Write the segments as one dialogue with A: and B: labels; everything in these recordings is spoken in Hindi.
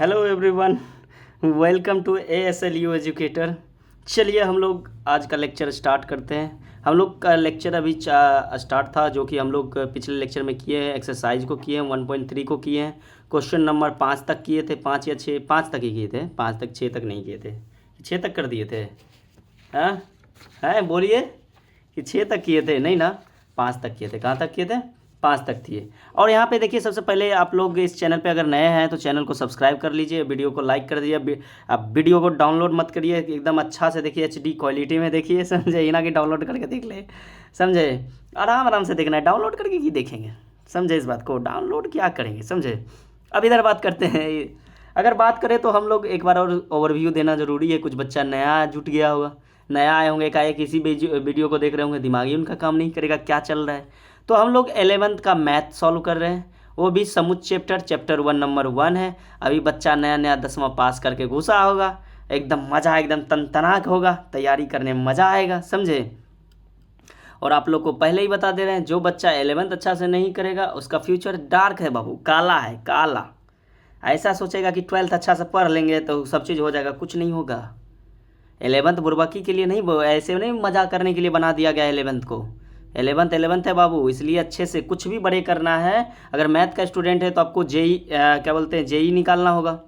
A: Hello everyone, welcome to ASLU educator. चलिए हम लोग आज का लेक्चर स्टार्ट करते हैं। हम लोग का लेक्चर अभी स्टार्ट था, जो कि हम लोग पिछले लेक्चर में किए हैं। एक्सरसाइज को किए हैं, 1.3 को किए हैं, क्वेश्चन नंबर 5 तक किए थे। 5 या 6, 5 तक ही किए थे, 5 तक, 6 तक नहीं किए थे। 6 तक कर दिए थे? हाँ हैं, बोलिए कि 6 तक किए थे? नहीं ना, 5 तक किए थे। कहाँ तक किए थे? 5 तक किए। और यहाँ पे देखिए, सबसे पहले आप लोग इस चैनल पे अगर नए हैं तो चैनल को सब्सक्राइब कर लीजिए, वीडियो को लाइक कर दीजिए। आप वीडियो को डाउनलोड मत करिए, एकदम अच्छा से देखिए, HD क्वालिटी में देखिए, समझे? ना कि डाउनलोड करके देख ले, समझे? आराम आराम से देखना है, डाउनलोड करके की देखेंगे, समझे? इस बात को डाउनलोड क्या करेंगे, समझे? अब इधर बात करते हैं। अगर बात करें तो हम लोग एक बार और ओवरव्यू देना ज़रूरी है। कुछ बच्चा नया जुट गया होगा, नया आए होंगे, एकाएक किसी वीडियो को देख रहे होंगे, दिमाग ही उनका काम नहीं करेगा क्या चल रहा है। तो हम लोग 11th का मैथ सॉल्व कर रहे हैं, वो भी समुच्चय चैप्टर 1 नंबर 1 है। अभी बच्चा नया नया 10वां पास करके घुसा होगा, एकदम मज़ा, एकदम तनतनाक होगा, तैयारी करने में मज़ा आएगा, समझे? और आप लोग को पहले ही बता दे रहे हैं, जो बच्चा 11th अच्छा से नहीं करेगा उसका फ्यूचर डार्क है बाबू, काला है, काला। ऐसा सोचेगा कि 12th अच्छा से पढ़ लेंगे तो सब चीज़ हो जाएगा, कुछ नहीं होगा। 11th बुर्बकी के लिए नहीं, ऐसे नहीं मजा करने के लिए बना दिया गया 11th को। 11th है बाबू, इसलिए अच्छे से कुछ भी बड़े करना है। अगर मैथ का स्टूडेंट है तो आपको क्या बोलते हैं, जेई निकालना होगा,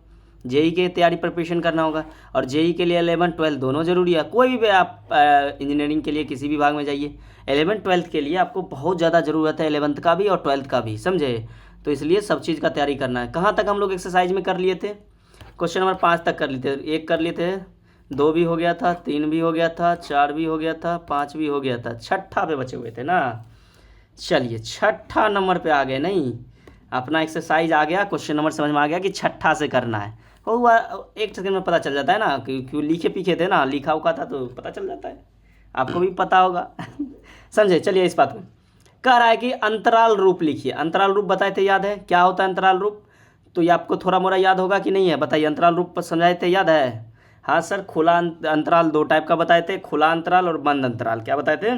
A: जेई के तैयारी प्रिपरेशन करना होगा। और जेई के लिए 11th 12 दोनों ज़रूरी है। कोई भी आप इंजीनियरिंग के लिए किसी भी भाग में जाइए, 11th 12 के लिए आपको बहुत ज़्यादा ज़रूरत है, 11th का भी और 12th का भी, समझे? तो इसलिए सब चीज़ का तैयारी करना है। कहाँ तक हम लोग एक्सरसाइज में कर लिए थे? क्वेश्चन नंबर 5 तक कर लिए थे। 1 कर लिए थे, 2 भी हो गया था, 3 भी हो गया था, 4 भी हो गया था, 5 भी हो गया था, छठा पे बचे हुए थे ना। चलिए छठा नंबर पे आ गए। नहीं, अपना एक्सरसाइज आ गया, क्वेश्चन नंबर समझ में आ गया कि छठा से करना है। हुआ 1 सेकंड में पता चल जाता है ना, क्यों लिखे पीखे थे ना, लिखा उखा था तो पता चल जाता है, आपको भी पता होगा। समझे? चलिए इस बात को कह रहा है कि अंतराल रूप लिखिए। अंतराल रूप बताए थे, याद है क्या होता है अंतराल रूप? तो ये आपको थोड़ा मोड़ा याद होगा कि नहीं है, बताइए। अंतराल रूप समझाए थे, याद है? हाँ सर, खुला अंतराल 2 टाइप का बताए थे, खुला अंतराल और बंद अंतराल। क्या बताए थे?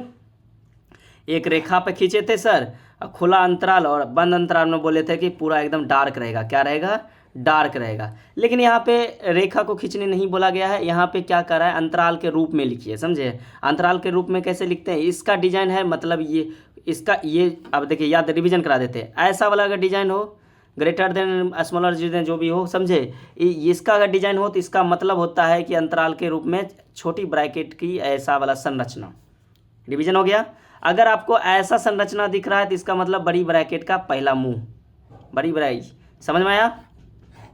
A: एक रेखा पे खींचे थे सर, खुला अंतराल और बंद अंतराल में बोले थे कि पूरा एकदम डार्क रहेगा। क्या रहेगा? डार्क रहेगा। लेकिन यहाँ पे रेखा को खींचने नहीं बोला गया है, यहाँ पे क्या कर रहा है, अंतराल के रूप में लिखिए, समझे? अंतराल के रूप में कैसे लिखते हैं? इसका डिजाइन है, मतलब ये इसका, ये अब देखिए, याद रिवीजन करा देते हैं। ऐसा वाला अगर डिजाइन हो, ग्रेटर देन स्मॉलर देन जो भी हो, समझे? इसका अगर डिजाइन हो तो इसका मतलब होता है कि अंतराल के रूप में छोटी ब्रैकेट की ऐसा वाला संरचना। डिवीजन हो गया। अगर आपको ऐसा संरचना दिख रहा है तो इसका मतलब बड़ी ब्रैकेट का पहला मुंह, बड़ी ब्रैकेट। समझ में आया?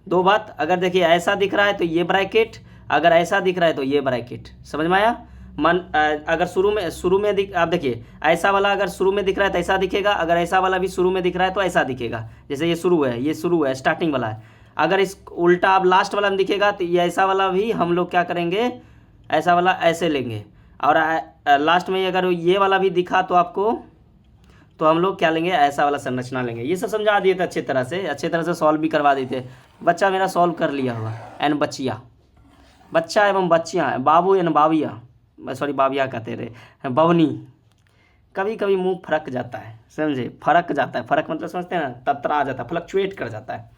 A: 2 बात। अगर देखिए ऐसा दिख रहा है तो ये ब्रैकेट, अगर ऐसा दिख रहा है तो ये ब्रैकेट। समझ में आया? अगर शुरू में आप देखिए, ऐसा वाला अगर शुरू में दिख रहा है तो ऐसा दिखेगा, अगर ऐसा वाला भी शुरू में दिख रहा है तो ऐसा दिखेगा। जैसे ये शुरू है, स्टार्टिंग वाला है। अगर इस उल्टा आप लास्ट वाला में दिखेगा तो ये ऐसा वाला भी हम लोग क्या करेंगे, ऐसा वाला ऐसे लेंगे। और लास्ट में अगर ये वाला भी दिखा तो आपको, तो हम लोग क्या लेंगे, ऐसा वाला संरचना लेंगे। ये सब समझा दिए थे अच्छे तरह से सॉल्व भी करवा देते। बच्चा मेरा सॉल्व कर लिया होगा। एन बच्चिया, बच्चा एवं बच्चियाँ, बाबू एन बाबिया, सॉरी बाबिया कहते रहे, बवनी। कभी कभी मुंह फरक जाता है, समझे? फरक जाता है, फरक मतलब समझते हैं ना, ततरा जाता है, फ्लक्चुएट कर जाता है,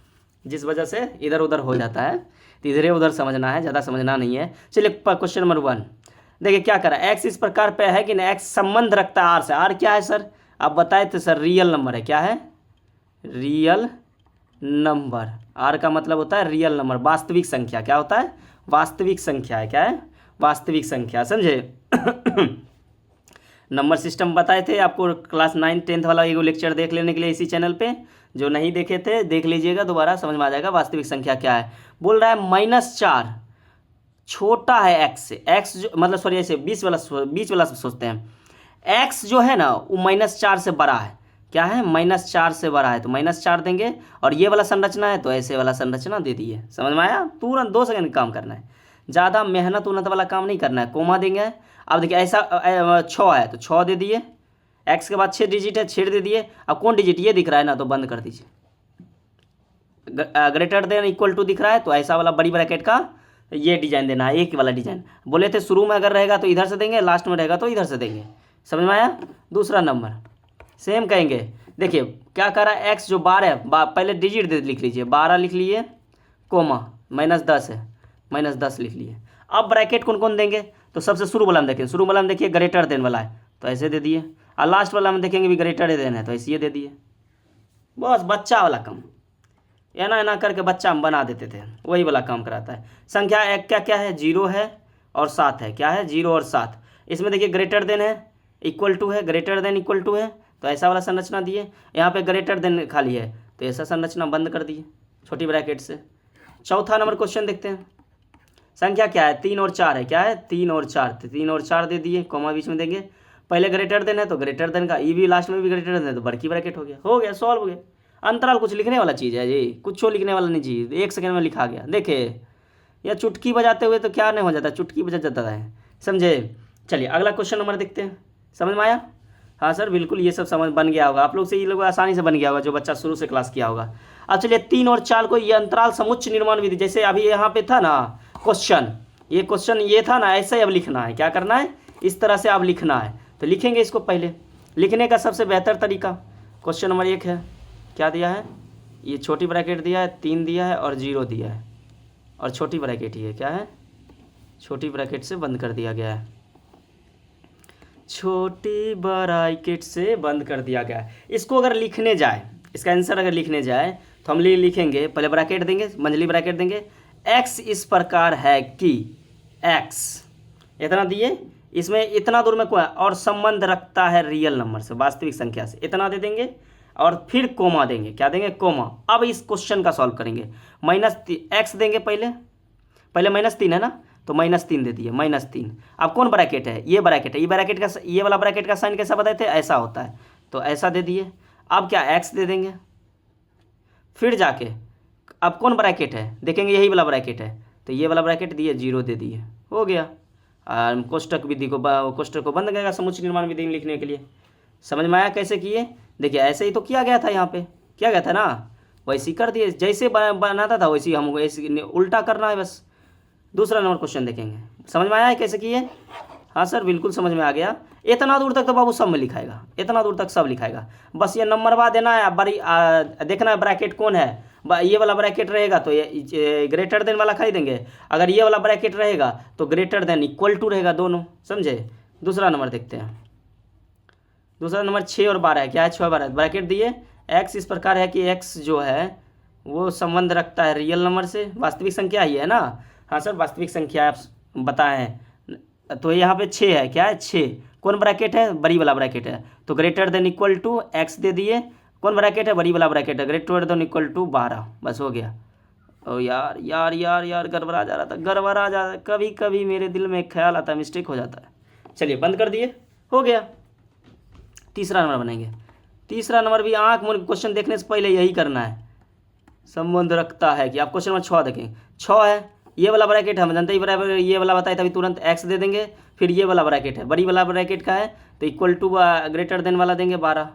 A: जिस वजह से इधर उधर हो जाता है। तो इधर उधर समझना है, ज़्यादा समझना नहीं है। चलिए क्वेश्चन नंबर 1 देखिए क्या करा। एक्स इस प्रकार पे है कि ना, एक्स संबंध रखता है आर से। आर क्या है सर? आप बताए थे सर, रियल नंबर है। क्या है? Real number. आर का मतलब होता है रियल नंबर, वास्तविक संख्या। क्या होता है? वास्तविक संख्या है। क्या है? वास्तविक संख्या, समझे? नंबर सिस्टम बताए थे आपको, क्लास 9 10th वाला एगो लेक्चर देख लेने के लिए इसी चैनल पे। जो नहीं देखे थे देख लीजिएगा, दोबारा समझ में आ जाएगा वास्तविक संख्या क्या है। बोल रहा है -4 छोटा है एक्स से। एक्स जो मतलब सॉरी, ऐसे 20 वाला सोचते हैं। एक्स जो है ना वो -4 से बड़ा है। क्या है? -4 से बड़ा है तो -4 देंगे। और ये वाला संरचना है तो ऐसे वाला संरचना दे दिए। समझ में आया? तुरंत 2 सेकंड काम करना है, ज़्यादा मेहनत उन्नत वाला काम नहीं करना है। कोमा देंगे। अब देखिए ऐसा 6 है तो 6 दे दिए। एक्स के बाद 6 डिजिट है, 6 दे दिए। अब कौन डिजिट ये दिख रहा है ना, तो बंद कर दीजिए। ग्रेटर देन इक्वल टू दिख रहा है तो ऐसा वाला बड़ी ब्रैकेट का ये डिजाइन देना है, एक वाला डिजाइन। बोले थे शुरू में अगर रहेगा तो इधर से देंगे, लास्ट में रहेगा तो इधर से देंगे। समझ में आया? दूसरा नंबर सेम कहेंगे। देखिए क्या कर रहा है, एक्स जो 12 है, पहले डिजिट लिख लीजिए, 12 लिख लिए, कोमा, -10 है, -10 लिख लिए। अब ब्रैकेट कौन कौन देंगे, तो सबसे शुरू वाला हम देखें, शुरू वाला हम देखिए ग्रेटर देन वाला है तो ऐसे दे दिए, और लास्ट वाला हम देखेंगे भी ग्रेटर देन है तो ऐसे ये दे दिए। बस बच्चा वाला काम, एना करके बच्चा हम बना देते थे, वही वाला काम कराता है। संख्या एक क्या क्या है, 0 है और 7 है, क्या है 0 और 7। इसमें देखिए ग्रेटर देन है, इक्वल टू है, ग्रेटर देन इक्वल टू है तो ऐसा वाला संरचना दिए। यहाँ पे ग्रेटर देन खाली है तो ऐसा संरचना बंद कर दिए छोटी ब्रैकेट से। चौथा नंबर क्वेश्चन देखते हैं। संख्या क्या है, 3 और 4 है, क्या है 3 और 4, तो 3 और 4 दे दिए, कॉमा बीच में देंगे। पहले ग्रेटर देन है तो ग्रेटर देन का ई भी लास्ट में भी ग्रेटर देन है तो बड़की ब्रैकेट हो गया सॉल्व हो गया। अंतराल कुछ लिखने वाला चीज़ है जी, कुछ लिखने वाला नहीं चीज़, 1 सेकंड में लिखा गया। देखे या चुटकी बजाते हुए तो क्या नहीं हो जाता, चुटकी बजा जाता है, समझे। चलिए अगला क्वेश्चन नंबर देखते हैं, समझ में आया। हाँ सर बिल्कुल, ये सब समझ बन गया होगा आप लोग से, ये लोग आसानी से बन गया होगा जो बच्चा शुरू से क्लास किया होगा। अब चलिए 3 और 4 को ये अंतराल समुच्च निर्माण विधि, जैसे अभी यहाँ पे था ना क्वेश्चन, ये क्वेश्चन ये था ना, ऐसे ही अब लिखना है। क्या करना है, इस तरह से अब लिखना है। तो लिखेंगे इसको, पहले लिखने का सबसे बेहतर तरीका, क्वेश्चन नंबर 1 है, क्या दिया है, ये छोटी ब्रैकेट दिया है, 3 दिया है और 0 दिया है, और छोटी ब्रैकेट ही है, क्या है छोटी ब्रैकेट से बंद कर दिया गया है, छोटी ब्रैकेट से बंद कर दिया गया है। इसको अगर लिखने जाए, इसका आंसर अगर लिखने जाए तो हम लिखेंगे, पहले ब्रैकेट देंगे, मंझली ब्रैकेट देंगे, x इस प्रकार है कि x इतना दिए, इसमें इतना दूर में कोई और संबंध रखता है रियल नंबर से, वास्तविक संख्या से, इतना दे देंगे और फिर कोमा देंगे, क्या देंगे कोमा। अब इस क्वेश्चन का सॉल्व करेंगे, -x देंगे, पहले -3 है ना तो -3 दे दिए, -3। अब कौन ब्रैकेट है, ये ब्रैकेट है, ये ब्रैकेट का, ये वाला ब्रैकेट का साइन कैसा बताए थे, ऐसा होता है तो ऐसा दे दिए। अब क्या x दे देंगे, फिर जाके अब कौन ब्रैकेट है देखेंगे, यही वाला ब्रैकेट है तो ये वाला ब्रैकेट दिए, 0 दे दिए, हो गया। कोष्टक विधि को, कोष्टक को बंद करेगा समुच्चय निर्माण विधि में लिखने के लिए। समझ में आया कैसे किए, देखिए ऐसे ही तो किया गया था, यहाँ पे किया गया था ना, वैसे ही कर दिए, जैसे बनाता था वैसे ही हम ऐसे उल्टा करना है बस। दूसरा नंबर क्वेश्चन देखेंगे, समझ में आया है कैसे किए। हाँ सर बिल्कुल समझ में आ गया। इतना दूर तक तो बाबू सब में लिखाएगा, इतना दूर तक सब लिखाएगा, बस ये नंबर देना है। बड़ी देखना है ब्रैकेट कौन है, ये वाला ब्रैकेट रहेगा तो ये ग्रेटर देन वाला खरीदेंगे, अगर ये वाला ब्रैकेट रहेगा तो ग्रेटर देन इक्वल टू रहेगा दोनों, समझे। दूसरा नंबर देखते हैं, दूसरा नंबर 6 और 12 है, क्या है 6 और 12 ब्रैकेट दिए, x इस प्रकार है कि x जो है वो संबंध रखता है रियल नंबर से, वास्तविक संख्या ही है ना। हाँ सर वास्तविक संख्या आप बताएं, तो यहाँ पे 6 है, क्या है 6, कौन ब्रैकेट है, बड़ी वाला ब्रैकेट है तो greater than equal to x दे दिए, कौन ब्रैकेट है, बड़ी वाला ब्रैकेट है, ग्रेटर देन इक्वल टू 12, बस हो गया। ओ यार यार यार यार गड़बड़ा जा रहा था, गड़बड़ा जा रहा, कभी कभी मेरे दिल में ख्याल आता है, मिस्टेक हो जाता है। चलिए बंद कर दिए, हो गया। तीसरा नंबर बनाएंगे, तीसरा नंबर भी आँख मूंद क्वेश्चन देखने से पहले यही करना है, संबंध रखता है कि आप क्वेश्चन नंबर 6 देखें, 6 है, ये वाला ब्रैकेट हम जानते ही बराबर, ये वाला बताए तभी तुरंत x दे देंगे, फिर ये वाला ब्रैकेट है, बड़ी वाला ब्रैकेट का है तो इक्वल टू ग्रेटर देन वाला देंगे 12,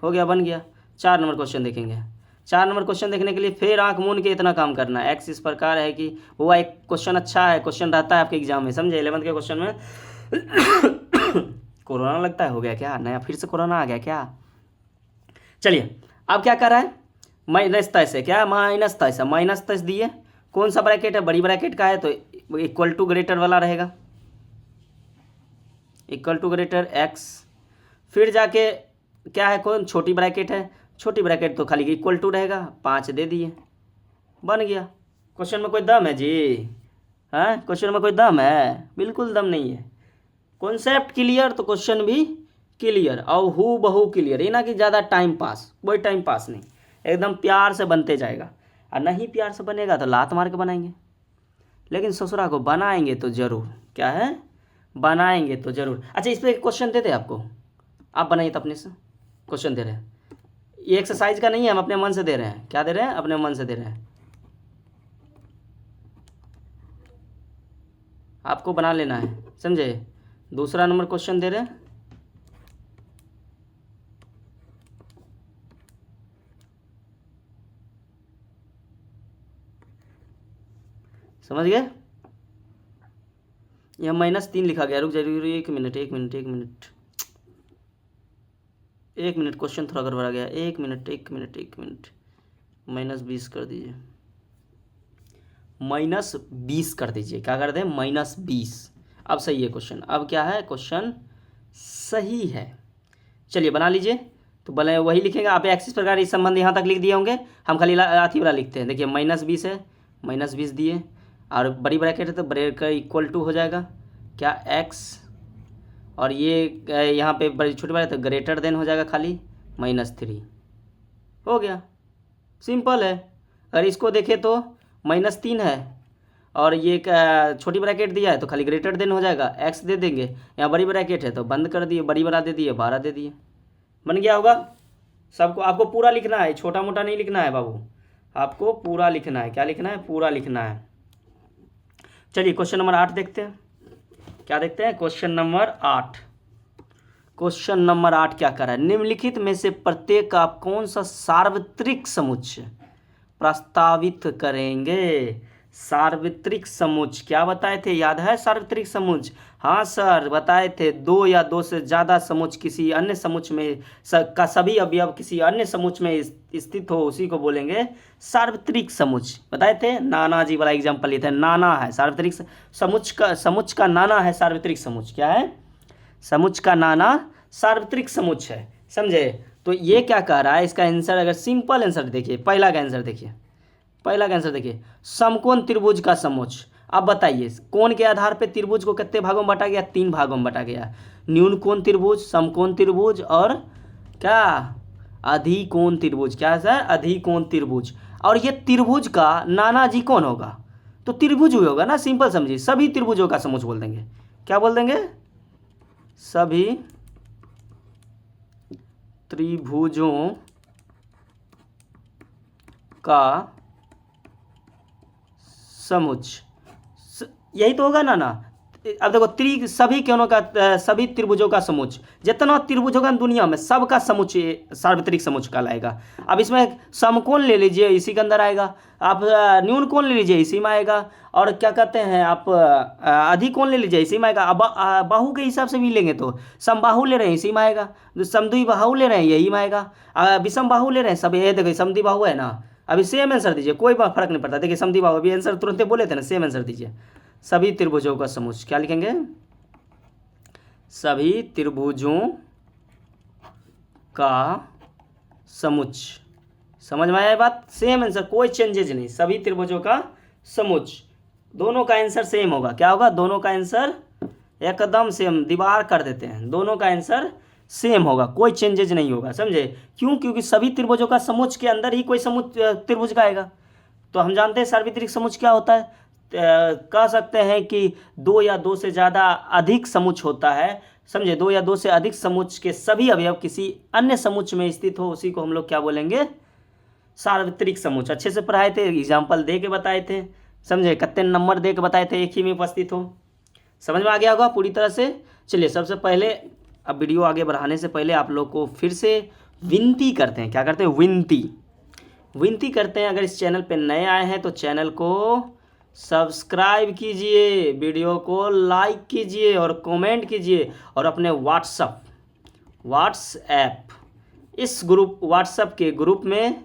A: हो गया बन गया। 4 नंबर क्वेश्चन देखेंगे, 4 नंबर क्वेश्चन देखने के लिए फिर आंख मूंद के इतना काम करना है, x इस प्रकार है कि वो एक क्वेश्चन अच्छा है, क्वेश्चन रहता है आपके एग्जाम में, समझे 11th के क्वेश्चन में। कोरोना लगता है हो गया क्या, नया फिर से कोरोना आ गया क्या। चलिए अब क्या कर रहा है, -23 है, क्या -23 दिए, कौन सा ब्रैकेट है, बड़ी ब्रैकेट का है तो इक्वल टू ग्रेटर वाला रहेगा, इक्वल टू ग्रेटर x, फिर जाके क्या है, कौन छोटी ब्रैकेट है, छोटी ब्रैकेट तो खाली इक्वल टू रहेगा, 5 दे दिए, बन गया। क्वेश्चन में कोई दम है जी, हाँ क्वेश्चन में कोई दम है, बिल्कुल दम नहीं है। कॉन्सेप्ट क्लियर तो क्वेश्चन भी क्लियर और हु बहू क्लियर, ये ना कि ज़्यादा टाइम पास, कोई टाइम पास नहीं, एकदम प्यार से बनते जाएगा। और नहीं प्यार से बनेगा तो लात मार के बनाएंगे, लेकिन ससुरा को बनाएंगे तो ज़रूर, क्या है बनाएंगे तो ज़रूर। अच्छा इस पर एक क्वेश्चन देते हैं आपको, आप बनाइए तो अपने से, क्वेश्चन दे रहे हैं, ये एक्सरसाइज का नहीं है, हम अपने मन से दे रहे हैं, क्या दे रहे हैं अपने मन से दे रहे हैं, आपको बना लेना है, समझे। दूसरा नंबर क्वेश्चन दे रहे हैं, समझ गए, यह -3 लिखा गया, रुक जरूर 1 minute 1 minute 1 minute 1 minute, question थोड़ा गड़बड़ा गया, 1 मिनट 1 मिनट 1 मिनट, -20 कर दीजिए, -20 कर दीजिए। क्या कर दें? -20। अब सही है क्वेश्चन। अब क्या है? क्वेश्चन सही है। चलिए बना लीजिए। तो भले वही लिखेंगे आप, एक्सिस प्रकार इस संबंध यहाँ तक लिख दिए होंगे। हम खाली आती वाला लिखते हैं। देखिए -20 है, -20 दिए और बड़ी ब्रैकेट है तो ब्रैकेट का इक्वल टू हो जाएगा क्या? x, और ये यहाँ पे बड़ी छोटी बात है तो ग्रेटर देन हो जाएगा खाली -3। हो गया, सिंपल है। अगर इसको देखें तो -3 है और ये छोटी ब्रैकेट दिया है तो खाली ग्रेटर देन हो जाएगा, x दे देंगे। यहाँ बड़ी ब्रैकेट है तो बंद कर दिए, बड़ी बना दे दिए, 12 दे दिए। बन गया होगा सबको। आपको पूरा लिखना है, छोटा मोटा नहीं लिखना है बाबू, आपको पूरा लिखना है। क्या लिखना है? पूरा लिखना है। चलिए क्वेश्चन नंबर 8 देखते हैं। क्या देखते हैं? Question number 8। क्वेश्चन नंबर 8 क्या कर रहा है? निम्नलिखित में से प्रत्येक आप कौन सा सार्वत्रिक समुच्चय प्रस्तावित करेंगे? सार्वत्रिक समुच्चय क्या बताए थे? याद है सार्वत्रिक समुच्चय? हाँ सर बताए थे। 2 या 2 से ज़्यादा समुच्चय किसी अन्य समुच्चय में का सभी अवयव किसी अन्य समुच्चय में स्थित हो, उसी को बोलेंगे सार्वत्रिक समुच्चय। बताए थे। नाना जी वाला एग्जाम्पल लिए थे। नाना है सार्वत्रिक समुच्चय का नाना है सार्वत्रिक समुच्चय। क्या है? समुच्चय का नाना सार्वत्रिक समुच्चय है। समझे? तो ये क्या कह रहा है? इसका आंसर अगर सिंपल आंसर देखिए, पहला का आंसर देखिए, पहला का आंसर देखिए, समकोण त्रिभुज का समुच्चय। अब बताइए कोण के आधार पे त्रिभुज को कितने भागों में बांटा गया? 3 भागों में बांटा गया। न्यून कोण त्रिभुज, समकोण त्रिभुज और क्या? अधिकोण त्रिभुज। क्या सर? अधिकोण त्रिभुज। और ये त्रिभुज का नाना जी कौन होगा? तो त्रिभुज ही होगा ना, सिंपल समझिए। सभी त्रिभुजों का समुच्चय बोल देंगे। क्या बोल देंगे? सभी त्रिभुजों का समुच्चय, यही तो होगा ना। अब देखो सभी कोणों का सभी त्रिभुजों का समुच्चय, जितना त्रिभुज होगा दुनिया में सबका समुच्चय सार्वत्रिक समुच्चय कहलाएगा। अब इसमें समकोण ले लीजिए, इसी के अंदर आएगा। आप न्यून कोण ले लीजिए, इसी में आएगा। और क्या कहते हैं आप, अधिकोण ले लीजिए, इसी में आएगा। अब बाहु के हिसाब से भी लेंगे तो समबाहु ले रहे हैं, इसी में आएगा। समद्विबाहु ले रहे हैं, यही में आएगा। विषम बाहु ले रहे हैं, सब ये देखो समद्विबाहु है ना। अभी सेम आंसर दीजिए, कोई फर्क नहीं पड़ता। देखिए समद्विबाहु, अभी आंसर तुरंत बोले थे ना, सेम आंसर दीजिए। सभी त्रिभुजों का समुच्चय। क्या लिखेंगे? सभी त्रिभुजों का समुच्चय। समझ में आया बात? सेम आंसर, कोई चेंजेज नहीं। सभी त्रिभुजों का समुच्चय, दोनों का आंसर सेम होगा। क्या होगा? दोनों का आंसर एकदम सेम। दीवार कर देते हैं, दोनों का आंसर सेम होगा, कोई चेंजेज नहीं होगा। समझे? क्यों? क्योंकि सभी त्रिभुजों का समुच्चय के अंदर ही कोई समुच्चय त्रिभुज का आएगा। तो हम जानते हैं सार्वत्रिक समुच्चय क्या होता है। कह सकते हैं कि 2 या 2 से ज़्यादा अधिक समुच्चय होता है। समझे? 2 या 2 से अधिक समुच्चय के सभी अवयव किसी अन्य समुच्चय में स्थित हो, उसी को हम लोग क्या बोलेंगे? सार्वत्रिक समुच्चय। अच्छे से पढ़ाए थे, एग्जाम्पल दे के बताए थे। समझे? कितने नंबर दे के बताए थे, एक ही में उपस्थित हो। समझ में आ गया होगा पूरी तरह से। चलिए सबसे पहले, अब वीडियो आगे बढ़ाने से पहले आप लोग को फिर से विनती करते हैं। क्या करते हैं? विनती करते हैं। अगर इस चैनल पे नए आए हैं तो चैनल को सब्सक्राइब कीजिए, वीडियो को लाइक कीजिए और कमेंट कीजिए, और अपने व्हाट्सएप इस व्हाट्सएप के ग्रुप में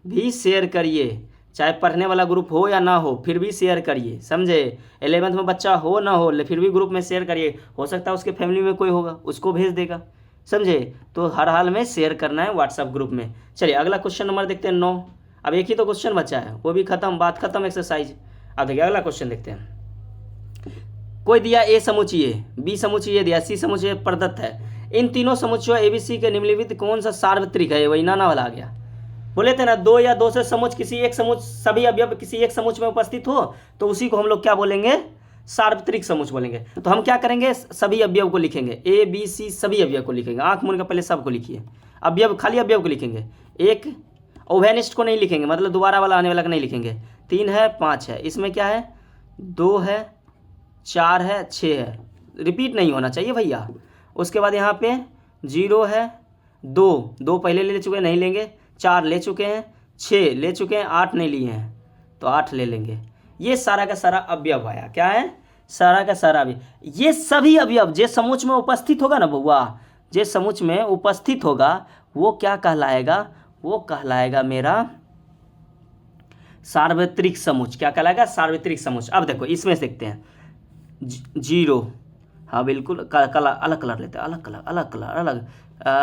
A: भी शेयर करिए। चाहे पढ़ने वाला ग्रुप हो या ना हो, फिर भी शेयर करिए। समझे? 11th में बच्चा हो ना हो, फिर भी ग्रुप में शेयर करिए। हो सकता है उसके फैमिली में कोई होगा, उसको भेज देगा। समझे? तो हर हाल में शेयर करना है व्हाट्सएप ग्रुप में। चलिए अगला क्वेश्चन नंबर देखते हैं 9। अब एक ही तो क्वेश्चन बचा है, वो भी खत्म, बात खत्म, एक्सरसाइज। अब देखिए अगला क्वेश्चन देखते हैं। कोई दिया ए समुच्चय, बी समुच्चय दिया, सी समुच्चय प्रदत्त है। इन तीनों समुच्चयों एबीसी के निम्नलिखित कौन सा सार्वत्रिक है? वही नाना वाला आ गया। बोले थे ना 2 या 2 से समुच्चय किसी एक समुच्चय, सभी अवयव किसी एक समुच्चय में उपस्थित हो, तो उसी को हम लोग क्या बोलेंगे? सार्वत्रिक समुच्चय बोलेंगे। तो हम क्या करेंगे? सभी अवयव को लिखेंगे, ए बी सी सभी अवयव को लिखेंगे। आंख मूंद के पहले सबको लिखिए। अवयव, खाली अवयव को लिखेंगे। एक ओवेनिस्ट को नहीं लिखेंगे, मतलब दोबारा वाला आने वाला को नहीं लिखेंगे। 3 है, 5 है, इसमें क्या है? 2 है, 4 है, 6 है। रिपीट नहीं होना चाहिए भैया। उसके बाद यहाँ पे 0 है, 2 पहले ले चुके हैं, नहीं लेंगे। 4 ले चुके हैं, 6 ले चुके हैं, 8 नहीं लिए हैं, तो 8 ले लेंगे। ये सारा का सारा अवयव आया। क्या है? सारा का सारा अवयव। ये सभी अवयव जिस समुच्चय में उपस्थित होगा ना बउआ, जिस समुच्चय में उपस्थित होगा वो क्या कहलाएगा? वो कहलाएगा मेरा सार्वत्रिक समुच्चय क्या कहलाएगा? सार्वत्रिक समुच्चय। अब देखो इसमें से देखते हैं, जीरो, हाँ बिल्कुल, कलर अलग कलर लेते हैं, अलग कलर अलग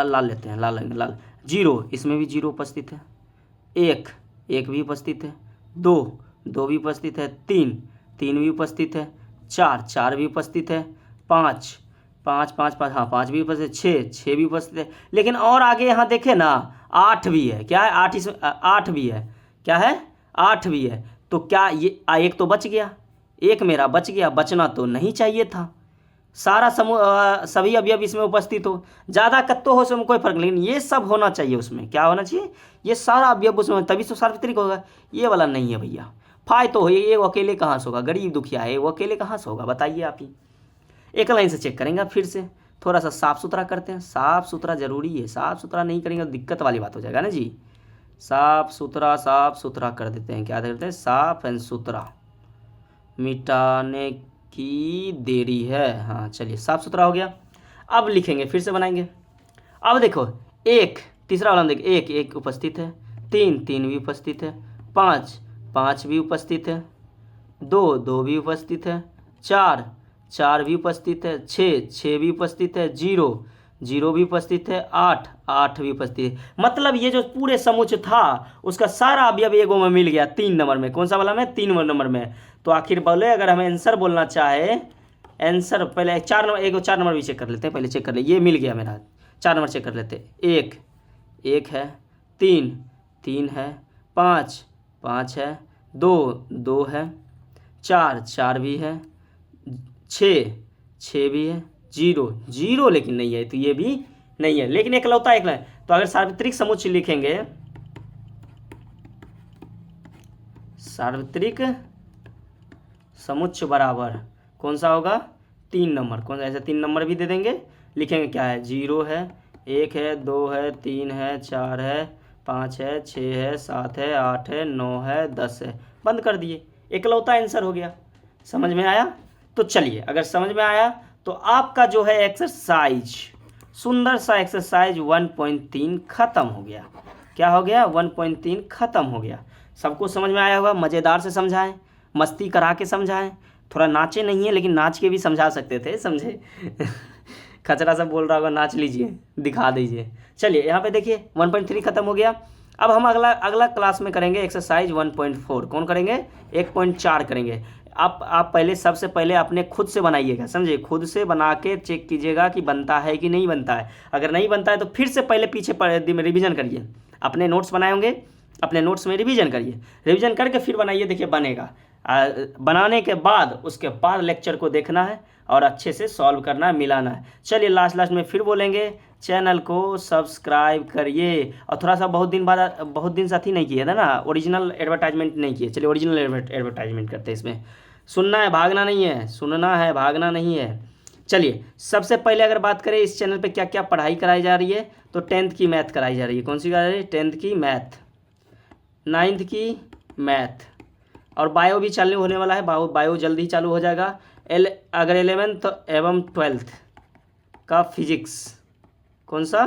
A: लाल लेते हैं, लाल। जीरो, इसमें भी जीरो उपस्थित है। एक भी उपस्थित है। दो भी उपस्थित है। तीन भी उपस्थित है। चार भी उपस्थित है। पाँच हाँ पाँच भी उपस्थित है। छः भी उपस्थित है। लेकिन और आगे यहाँ देखें ना, 8 भी है। क्या है? 8 इसमें 8 भी है। क्या है? 8 भी है। तो क्या ये एक तो बच गया, एक मेरा बच गया, बचना तो नहीं चाहिए था। सारा समूह सभी अवयव इसमें उपस्थित हो, ज़्यादा कत्तो हो उसमें कोई फर्क नहीं, लेकिन ये सब होना चाहिए उसमें। क्या होना चाहिए? ये सारा अवयव उसमें, तभी तो सार्वत्रिक होगा। ये वाला नहीं है भैया। फाय तो है, ये वो अकेले कहाँ से होगा? गरीब दुखिया है, वो अकेले कहाँ से होगा? बताइए आप ही। एक लाइन से चेक करेंगे फिर से। थोड़ा सा साफ़ सुथरा करते हैं। साफ़ सुथरा ज़रूरी है, साफ़ सुथरा नहीं करेंगे तो दिक्कत वाली बात हो जाएगा ना जी। साफ़ सुथरा कर देते हैं। क्या करते हैं? साफ़ एंड सुथरा, मिटाने की देरी है। हाँ चलिए, साफ़ सुथरा हो गया। अब लिखेंगे, फिर से बनाएंगे। अब देखो, एक, तीसरा वाला देखिए, एक उपस्थित है। तीन भी उपस्थित है। पाँच भी उपस्थित है। दो भी उपस्थित है। चार भी उपस्थित है। छः भी उपस्थित है। जीरो भी उपस्थित है। आठ भी उपस्थित है। मतलब ये जो पूरे समुच्चय था उसका सारा अवयव एगो में मिल गया, 3 नंबर में। कौन सा वाला में? 3 नंबर में। तो आखिर बोले, अगर हमें आंसर बोलना चाहे, आंसर पहले 4 नंबर, एगो 4 नंबर भी चेक कर लेते हैं। पहले चेक कर ले, ये मिल गया मेरा। 4 नंबर चेक कर लेते हैं। एक है। तीन है। पाँच है। दो है। चार भी है। छः भी है। जीरो लेकिन नहीं है, तो ये भी नहीं है, लेकिन एकलौता एक लाइन। तो अगर सार्वत्रिक समुच्चय लिखेंगे, सार्वत्रिक समुच्चय बराबर कौन सा होगा? 3 नंबर। कौन सा? ऐसे 3 नंबर भी दे देंगे। लिखेंगे क्या है? 0 है, 1 है, 2 है, 3 है, 4 है, 5 है, 6 है, 7 है, 8 है, 9 है, 10 है। बंद कर दिए, एकलौता आंसर हो गया। समझ में आया? तो चलिए, अगर समझ में आया तो आपका जो है एक्सरसाइज, सुंदर सा एक्सरसाइज 1.3 खत्म हो गया। क्या हो गया? 1.3 खत्म हो गया। सबको समझ में आया होगा? मज़ेदार से समझाएं, मस्ती करा के समझाएं। थोड़ा नाचे नहीं है, लेकिन नाच के भी समझा सकते थे, समझे? खचरा सब बोल रहा होगा, नाच लीजिए, दिखा दीजिए। चलिए यहाँ पे देखिए 1.3 खत्म हो गया। अब हम अगला क्लास में करेंगे एक्सरसाइज 1.4। कौन करेंगे? 1.4 करेंगे। आप पहले, सबसे पहले अपने खुद से बनाइएगा, समझे? खुद से बना के चेक कीजिएगा कि बनता है कि नहीं बनता है। अगर नहीं बनता है तो फिर से पहले पीछे रिवीजन करिए। अपने नोट्स बनाए होंगे, अपने नोट्स में रिवीजन करिए। रिवीजन करके फिर बनाइए, देखिए बनेगा। बनाने के बाद, उसके बाद लेक्चर को देखना है और अच्छे से सॉल्व करना है, मिलाना है। चलिए लास्ट में फिर बोलेंगे, चैनल को सब्सक्राइब करिए। और थोड़ा सा बहुत दिन से अथी नहीं किया था ना, ओरिजिनल एडवर्टाइजमेंट नहीं किए। चलिए ओरिजिनल एडवर्टाइजमेंट करते हैं। इसमें सुनना है, भागना नहीं है। सुनना है, भागना नहीं है। चलिए सबसे पहले अगर बात करें इस चैनल पे क्या क्या पढ़ाई कराई जा रही है, तो 10th की मैथ कराई जा रही है। कौन सी करा रही है? 10th की मैथ, 9th की मैथ, और बायो भी चालू होने वाला है। बायो जल्दी ही चालू हो जाएगा। अगर 11th एवं 12th का फिजिक्स, कौन सा?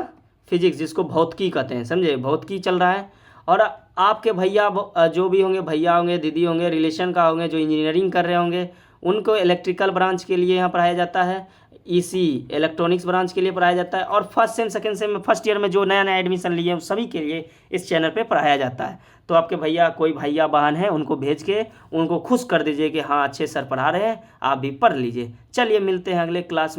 A: फिजिक्स, जिसको भौतिकी कहते हैं, समझे? भौतिकी चल रहा है। और आपके भैया जो भी होंगे, भैया होंगे, दीदी होंगे, रिलेशन का होंगे, जो इंजीनियरिंग कर रहे होंगे, उनको इलेक्ट्रिकल ब्रांच के लिए यहाँ पढ़ाया जाता है। ईसी इलेक्ट्रॉनिक्स ब्रांच के लिए पढ़ाया जाता है। और फर्स्ट सेम, सेकंड सेम में, फर्स्ट ईयर में जो नया एडमिशन लिए हैं, सभी के लिए इस चैनल पे पढ़ाया जाता है। तो आपके भैया, कोई भैया बहन है, उनको भेज के उनको खुश कर दीजिए कि हाँ अच्छे सर पढ़ा रहे हैं, आप भी पढ़ लीजिए। चलिए मिलते हैं अगले क्लास में।